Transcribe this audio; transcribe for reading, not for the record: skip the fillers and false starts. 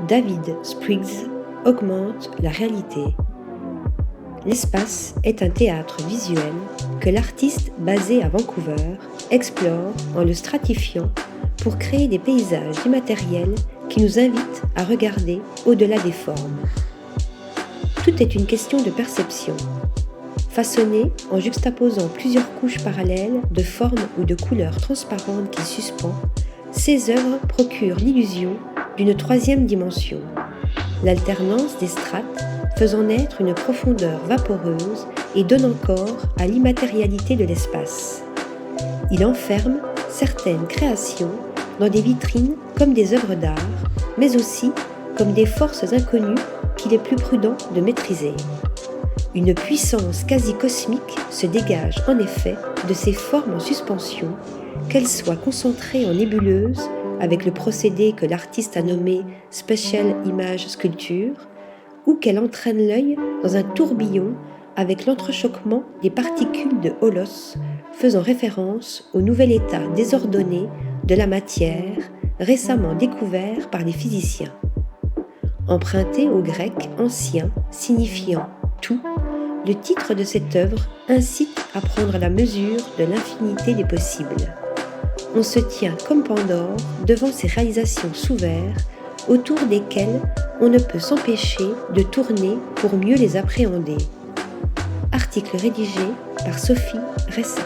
David Spriggs augmente la réalité. L'espace est un théâtre visuel que l'artiste basé à Vancouver explore en le stratifiant pour créer des paysages immatériels qui nous invitent à regarder au-delà des formes. Tout est une question de perception. Façonné en juxtaposant plusieurs couches parallèles de formes ou de couleurs transparentes qu'il suspend, ces œuvres procurent l'illusion d'une troisième dimension, l'alternance des strates faisant naître une profondeur vaporeuse et donnant corps à l'immatérialité de l'espace. Il enferme certaines créations dans des vitrines comme des œuvres d'art, mais aussi comme des forces inconnues qu'il est plus prudent de maîtriser. Une puissance quasi cosmique se dégage en effet de ces formes en suspension, qu'elles soient concentrées en nébuleuses avec le procédé que l'artiste a nommé Special Image Sculpture, ou qu'elles entraînent l'œil dans un tourbillon avec l'entrechoquement des particules de holos, faisant référence au nouvel état désordonné de la matière récemment découvert par les physiciens. Emprunté au grec ancien signifiant « tout », le titre de cette œuvre incite à prendre la mesure de l'infinité des possibles. On se tient comme Pandore devant ces réalisations sous verre, autour desquelles on ne peut s'empêcher de tourner pour mieux les appréhender. Article rédigé par Sophie Ressa.